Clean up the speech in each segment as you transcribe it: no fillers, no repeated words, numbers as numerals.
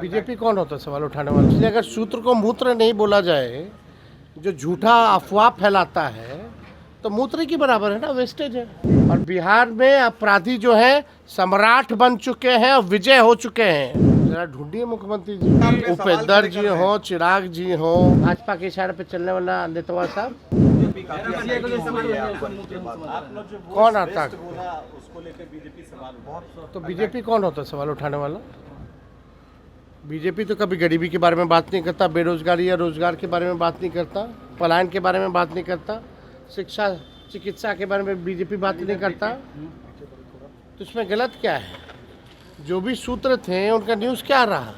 BJP कौन होता है सवाल उठाने वाला? इसलिए अगर सूत्र को मूत्र नहीं बोला जाए, जो झूठा अफवाह फैलाता है, तो मूत्र की बराबर है ना, वेस्टेज है। और बिहार में अपराधी जो है सम्राट बन चुके हैं और विजय हो चुके हैं। जरा ढूंढिए मुख्यमंत्री जी, उपेंद्र जी हो, चिराग जी हो, भाजपा के इशारे पे चलने वाला नेतवा साहब कौन आता? तो बीजेपी कौन होता है सवाल उठाने वाला? बीजेपी तो कभी गरीबी के बारे में बात नहीं करता, बेरोजगारी या रोजगार के बारे में बात नहीं करता, पलायन के बारे में बात नहीं करता, शिक्षा चिकित्सा के बारे में बीजेपी बात नहीं करता। तो इसमें गलत क्या है? जो भी सूत्र थे उनका न्यूज़ क्या रहा?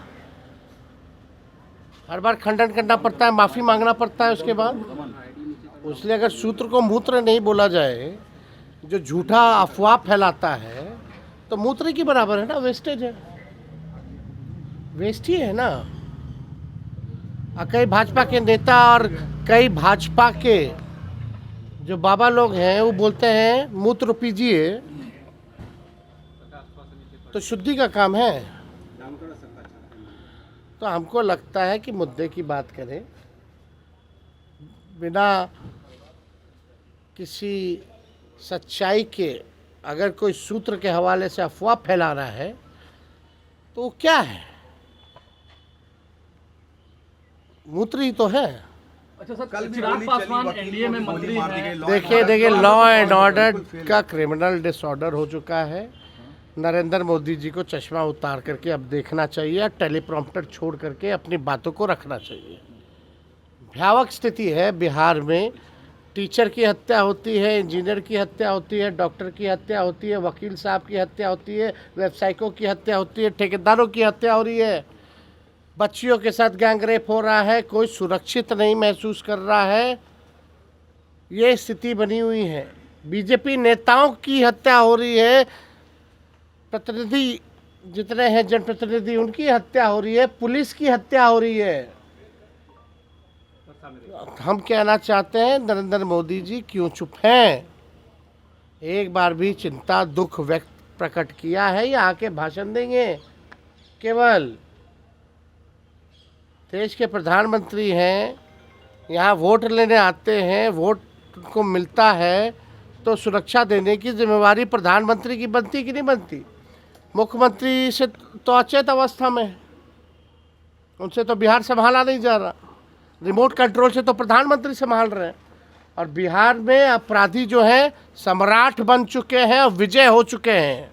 हर बार खंडन करना पड़ता है, माफ़ी मांगना पड़ता है उसके बाद। इसलिए अगर सूत्र को मूत्र नहीं बोला जाए, जो झूठा अफवाह फैलाता है, तो मूत्र की बराबर है ना, वेस्टेज है, वेस्ट ही है ना। कई भाजपा के नेता और कई भाजपा के जो बाबा लोग हैं वो बोलते हैं मूत्र पीजिए, तो शुद्धि का काम है। तो हमको लगता है कि मुद्दे की बात करें, बिना किसी सच्चाई के अगर कोई सूत्र के हवाले से अफवाह फैला रहा है तो वो क्या है? मूत्र ही तो है। अच्छा सर, कल चिराग पासवान एनडीए में मंत्री हैं। देखिए लॉ एंड ऑर्डर का क्रिमिनल डिसऑर्डर हो चुका है। नरेंद्र मोदी जी को चश्मा उतार करके अब देखना चाहिए, टेलीप्रॉम्प्टर छोड़ करके अपनी बातों को रखना चाहिए। भयावह स्थिति है बिहार में। टीचर की हत्या होती है, इंजीनियर की हत्या होती है, डॉक्टर की हत्या होती है, वकील साहब की हत्या होती है, व्यवसायिकों की हत्या होती है, ठेकेदारों की हत्या हो रही है, बच्चियों के साथ गैंगरेप हो रहा है, कोई सुरक्षित नहीं महसूस कर रहा है। ये स्थिति बनी हुई है। बीजेपी नेताओं की हत्या हो रही है, प्रतिनिधि जितने हैं जनप्रतिनिधि उनकी हत्या हो रही है, पुलिस की हत्या हो रही है। हम कहना चाहते हैं नरेंद्र मोदी जी क्यों चुप हैं? एक बार भी चिंता दुख व्यक्त प्रकट किया है या आके भाषण देंगे? केवल देश के प्रधानमंत्री हैं, यहाँ वोट लेने आते हैं, वोट को मिलता है तो सुरक्षा देने की जिम्मेवारी प्रधानमंत्री की बनती कि नहीं बनती? मुख्यमंत्री से तो अचेत अवस्था में है, उनसे तो बिहार संभाला नहीं जा रहा, रिमोट कंट्रोल से तो प्रधानमंत्री संभाल रहे हैं। और बिहार में अपराधी जो हैं सम्राट बन चुके हैं और विजय हो चुके हैं।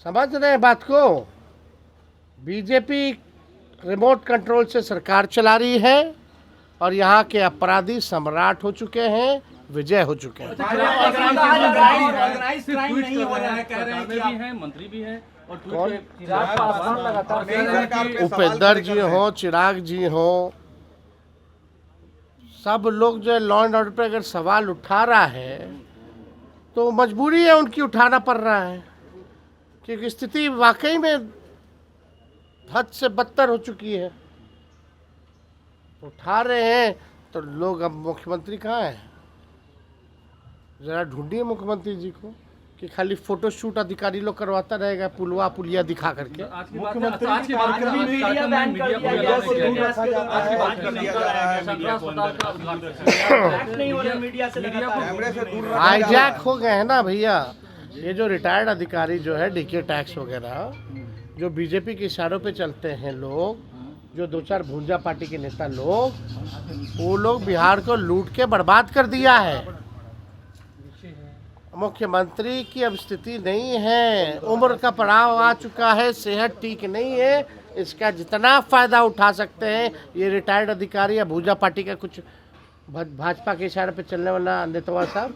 समझ रहे हैं बात को? बीजेपी रिमोट कंट्रोल से सरकार चला रही है और यहाँ के अपराधी सम्राट हो चुके हैं, विजय हो चुके हैं। मंत्री भी हैं और कौन? चिराग पासवान लगातार, उपेंद्र जी हो, चिराग जी हो, सब लोग जो लॉ एंड ऑर्डर पे अगर सवाल उठा रहा है तो मजबूरी है उनकी, उठाना पड़ रहा है, क्योंकि स्थिति वाकई में हद से बदतर हो चुकी है। उठा रहे हैं तो लोग, अब मुख्यमंत्री कहाँ है? जरा ढूंढिए मुख्यमंत्री जी को कि खाली फोटो शूट अधिकारी लोग करवाता रहेगा पुलवा पुलिया दिखा करके। हाईजैक हो गए हैं ना भैया। ये जो रिटायर्ड अधिकारी जो है, डीके टैक्स वगैरह, जो बीजेपी के इशारों पे चलते हैं लोग, जो दो चार भूंजा पार्टी के नेता लोग, वो लोग बिहार को लूट के बर्बाद कर दिया है। मुख्यमंत्री की अब स्थिति नहीं है, उम्र का पड़ाव आ चुका है, सेहत ठीक नहीं है। इसका जितना फ़ायदा उठा सकते हैं ये रिटायर्ड अधिकारी या भूजा पार्टी का कुछ भाजपा के इशारे पे चलने वाला नेतवा साहब